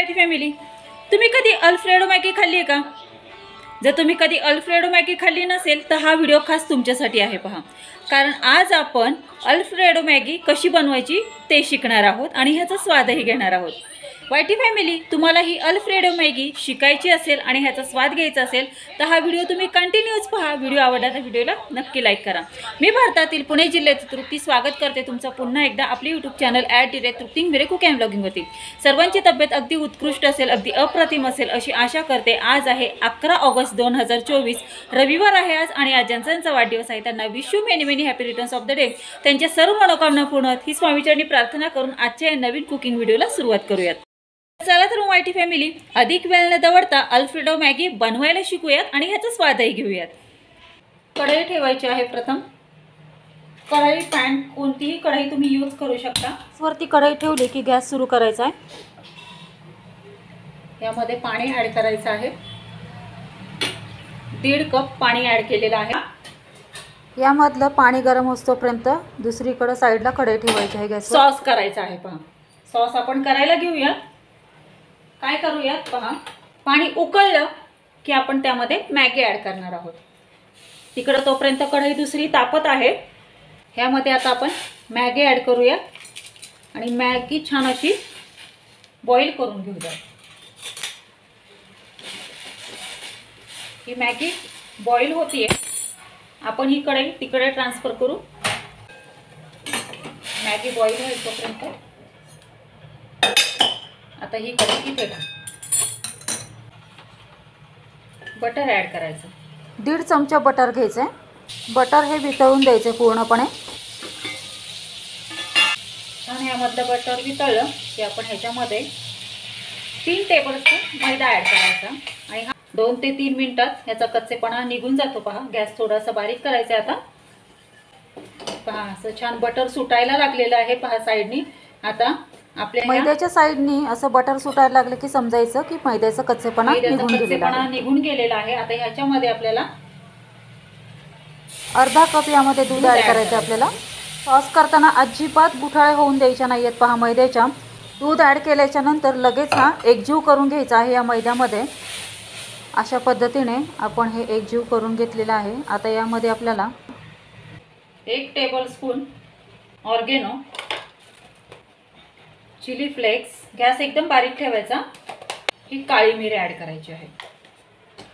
YT family, तुम्ही कधी alfredo Maggi खाल्ली आहे का? जर तुम्ही कधी अल्फ्रेडो मॅगी खाल्ली नसेल तर हा व्हिडिओ खास तुमच्यासाठी आहे पहा. कारण आज आपण अल्फ्रेडो मॅगी कशी बनवायची ते शिकणार आहोत आणि ह्याचा स्वादही घेणार आहोत. वाईटी फॅमिली, तुम्हाला ही अल्फ्रेडो मॅगी शिकायची असेल आणि ह्याचा स्वाद घ्यायचा असेल तर हा व्हिडिओ तुम्ही कंटिन्यूच पहा. व्हिडिओ आवडला तर व्हिडिओला नक्की लाईक करा. मी भारतातील पुणे जिल्ह्यातील तृप्ती स्वागत करते तुमचं पुन्हा एकदा आपली यूट्यूब चॅनल @तृप्ती मेरे कुक अँड व्लॉगिंगवरती. सर्वांची तब्येत अगदी उत्कृष्ट असेल, अगदी अप्रतिम असेल अशी आशा करते. आज आहे 11 ऑगस्ट 2024, रविवार आहे आज आणि आज ज्यांचा वाढदिवस आहे त्यांना wish you many many happy returns of the day. त्यांच्या सर्व मनोकामना पूर्ण होत ही स्वामीचरणी प्रार्थना करून आजच्या या नवीन कुकिंग व्हिडिओला सुरुवात करूयात. चला तर वाईटी फॅमिली, अधिक वेळ न दवडता अल्फ्रेडो मॅगी बनवायला शिकूयात आणि ह्याचा स्वादही घेऊयात. कढई ठेवायची आहे. प्रथम कढई, पॅन कोणतीही कढई तुम्ही यूज करू शकता. वरती कढई ठेवली की गॅस सुरू करायचा आहे. यामध्ये पाणी ॲड करायचं आहे. 1.5 कप पाणी ॲड केलेलं आहे. यामधलं पाणी गरम होतोपर्यंत दुसरीकडे साईडला कढई ठेवायची आहे. गॅस सॉस करायचा आहे. पहा, सॉस आपण करायला घेऊया. काय करूयात पहा, पाणी उकळलं की आपण त्यामध्ये मॅगी ॲड करणार आहोत. तिकडं तोपर्यंत कढई दुसरी तापत आहे. ह्यामध्ये आता आपण मॅगी ॲड करूया आणि मॅगी छान अशी बॉईल करून घेऊया. ही मॅगी बॉईल होतीये. आपण ही कढई तिकडे ट्रान्सफर करू. मॅगी बॉईल होईल तोपर्यंत आता ही कढई इथे बटर ॲड करायचं. 1.5 चमचा बटर घ्यायचं आहे. बटर हे वितळून द्यायचं पूर्णपणे. छान यामधलं बटर वितळलं की आपण ह्याच्यामध्ये 3 टेबलस्पून मैदा ॲड करायचा आणि 2 ते 3 मिनिटात ह्याचा कच्चेपणा निघून जातो. पहा, गॅस थोडासा बारीक करायचा आहे. आता पहा, असं छान बटर सुटायला लागलेलं आहे. पहा साईडनी आता आपल्या मैद्याच्या साईडनी असं बटर सुटायला लागलं की समजायचं की मैद्याचा कच्चेपणा निघून गेलेला आहे. आता ह्याच्यामध्ये आपल्याला अर्धा कप यामध्ये दूध ॲड करायचं. आपल्याला सॉस करताना अजिबात गुठाळे होऊन द्यायच्या नाही आहेत. पहा, मैद्याच्या दूध ॲड केल्याच्या नंतर लगेच हा एकजीव करून घ्यायचा आहे या मैद्यामध्ये. अशा पद्धतीने आपण हे एकजीव करून घेतलेलं आहे. आता यामध्ये आपल्याला 1 tablespoon oregano, chili flakes, gas एकदम बारीक ठेवायचा. ही काळी मिरी ॲड करायची आहे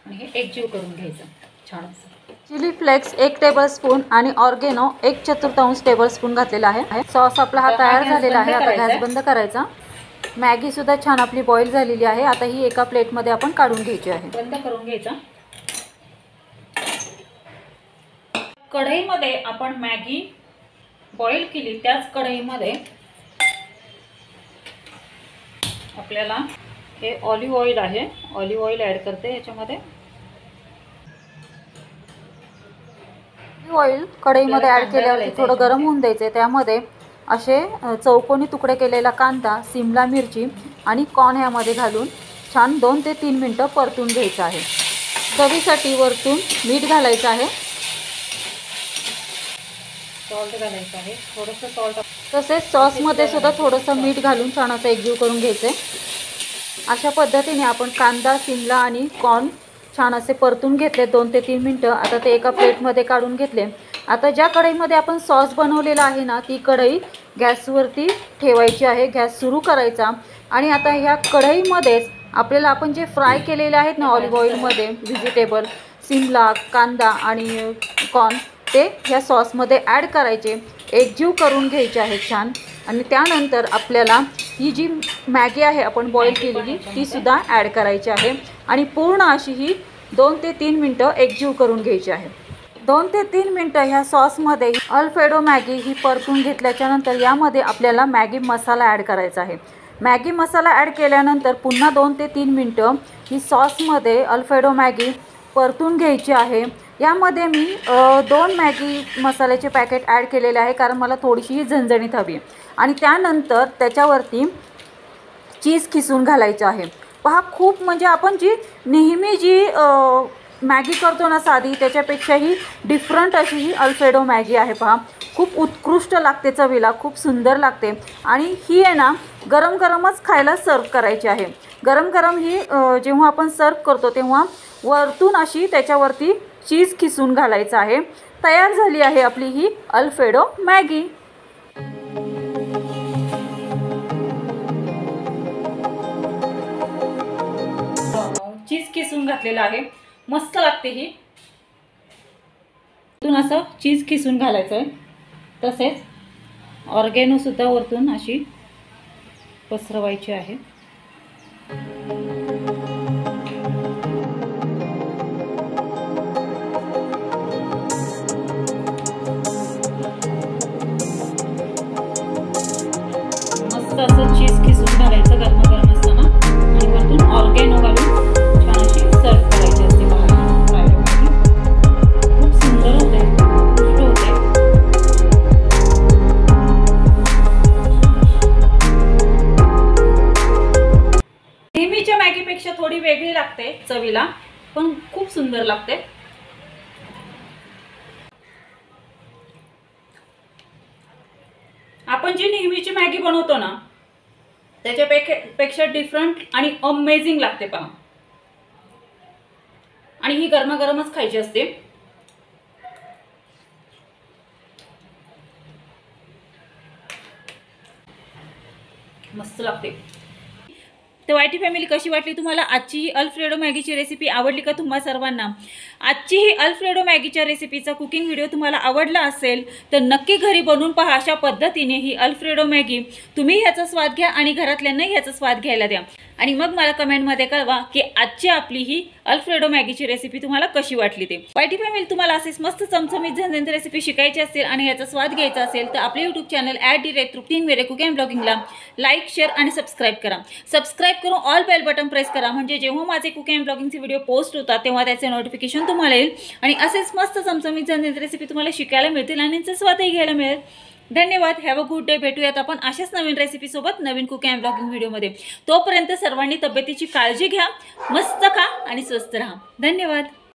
आणि हे एकजीव करून घ्यायचं छान असं. चिली फ्लेक्स 1 टेबलस्पून आणि ऑर्गेनो 1/4 टेबलस्पून घातलेला आहे. सॉस आपला हा तयार झालेला आहे. आता गॅस बंद करायचा. मॅगी सुद्धा छान आपली बॉईल झालेली आहे. आता ही एका प्लेटमध्ये आपण काढून घ्यायची आहे. बंद करून घ्यायचा. कढईमध्ये आपण मॅगी बॉईल केली त्याच कढईमध्ये आपल्याला हे ऑलिव्ह ऑइल आहे. ऑलिव्ह ऑइल ॲड करते याच्यामध्ये. ऑइल कढईमध्ये ॲड केल्यावरती थोडं गरम होऊन द्यायचं. त्यामध्ये असे चौकोनी तुकडे केलेला कांदा, सिमला मिरची आणि कॉर्न यामध्ये घालून छान 2 ते 3 मिनटं परतून घ्यायचं आहे. चवीसाठी वरतून मीठ घालायचं आहे. सॉल्ट घालायचं आहे. थोडंसं सॉल्ट, तसेच सॉसमध्ये सुद्धा थोडंसं मीठ घालून छान असं एकजीव करून घ्यायचं आहे. अशा पद्धतीने आपण कांदा, सिमला आणि कॉर्न छान असे परतून घेतले 2 ते 3 मिनटं. आता ते एका प्लेटमध्ये काढून घेतले. आता ज्या कढईमध्ये आपण सॉस बनवलेला आहे ना, ती कढई गॅसवरती ठेवायची आहे. गॅस सुरू करायचा आणि आता ह्या कढईमध्येच आपल्याला आपण जे फ्राय केलेले आहेत ना ऑलिव्ह ऑइलमध्ये व्हेजिटेबल, सिमला, कांदा आणि कॉर्न, ते ह्या सॉसमध्ये ॲड करायचे. एकजीव करून घ्यायचे आहे छान. आणि त्यानंतर आपल्याला ही जी मॅगी आहे आपण बॉईल केलेली ती सुद्धा ॲड करायची आहे आणि पूर्ण अशी ही 2 ते 3 मिनटं एकजीव करून घ्यायची आहे. 2 ते 3 मिनटं ह्या सॉसमध्ये अल्फ्रेडो मॅगी ही परतून घेतल्याच्या नंतर यामध्ये आपल्याला मॅगी मसाला ॲड करायचा आहे. मॅगी मसाला ॲड केल्यानंतर पुन्हा 2 ते 3 मिनटं ही सॉसमध्ये अल्फ्रेडो मॅगी परतून घ्यायची आहे. यामध्ये मी 2 मॅगी मसाल्याचे पॅकेट ॲड केलेले आहे कारण मला थोडीशी झणझणीत हवी. आणि त्यानंतर त्याच्यावरती चीज खिसून घालायचं आहे. पहा, खूप म्हणजे आपण जी नेहमी जी मॅगी करतो ना साधी, त्याच्यापेक्षाही डिफरंट अशी ही अल्फ्रेडो मॅगी आहे. पहा, खूप उत्कृष्ट लागते चवीला, खूप सुंदर लागते। आणि ही आहे ना गरम गरमच खायला सर्व करायची आहे। गरम गरम ही जेव्हा आपण सर्व करतो तेव्हा वरतून अशी त्याच्यावरती चीज खिसून घालायचं आहे। तयार झाली आहे आपली ही अल्फ्रेडो मॅगी। चीज खिसून घातलेलं आहे, मस्त लागते ही। वरतून असं चीज खिसून घालायचं आहे, तसेच ऑर्गेनो सुद्धा वरतून अशी पसरवायची आहे। मस्त असं चीज खिसून घालायचं गरम असताना आणि वरतून ऑर्गेनो घालून छान अशी सर्व करायची असते। खूप सुंदर होते, उत्कृष्ट होते। नेहमीच्या मॅगीपेक्षा थोडी वेगळी लागते चवीला, पण खूप सुंदर लागते। आपण जी नेहमीची मॅगी बनवतो ना त्याच्यापेक्षा डिफरंट आणि अमेझिंग लागते पहा। आणि ही गरमागरमच खायची असते। मस्त लागते। तर वायटी फॅमिली, कशी वाटली तुम्हाला आजची ही अल्फ्रेडो मॅगीची रेसिपी? आवडली का तुम्हा सर्वांना? आजची ही अल्फ्रेडो मॅगीच्या रेसिपीचा कुकिंग व्हिडिओ तुम्हाला आवडला असेल तर नक्की घरी बनवून पहा। अशा पद्धतीने ही अल्फ्रेडो मॅगी तुम्ही ह्याचा स्वाद घ्या आणि घरातल्यांनाही ह्याचा स्वाद घ्यायला द्या। आणि मग मला कमेंटमध्ये कळवा की आजची आपली ही अल्फ्रेडो मॅगीची रेसिपी तुम्हाला कशी वाटली ते। वायटी फॅमिली, तुम्हाला असेच मस्त चमचमीत झणझणीत रेसिपी शिकायची असेल आणि ह्याचा स्वाद घ्यायचा असेल तर आपले YouTube channel @Trupti Ingavere cooking and ब्लॉगिंगला लाईक, शेअर आणि सबस्क्राईब करा। सबस्क्राईब करून ऑल बेल बटन प्रेस करा, म्हणजे जेव्हा माझे कुकिंग अँड ब्लॉगिंगचे व्हिडिओ पोस्ट होतात तेव्हा त्याचे नोटिफिकेशन तुम्हाला येईल आणि असेच मस्त चमचमीत झणझणीत रेसिपी तुम्हाला शिकायला मिळतील आणि त्यांचा स्वादही घ्यायला मिळेल। धन्यवाद। Have a good day. भेटूयात आपण अशाच नवीन रेसिपी सोबत नवीन कुकिंग अँड ब्लॉगिंग व्हिडिओमध्ये। तोपर्यंत सर्वांनी तब्येतीची काळजी घ्या, मस्त खा आणि स्वस्थ राहा। धन्यवाद।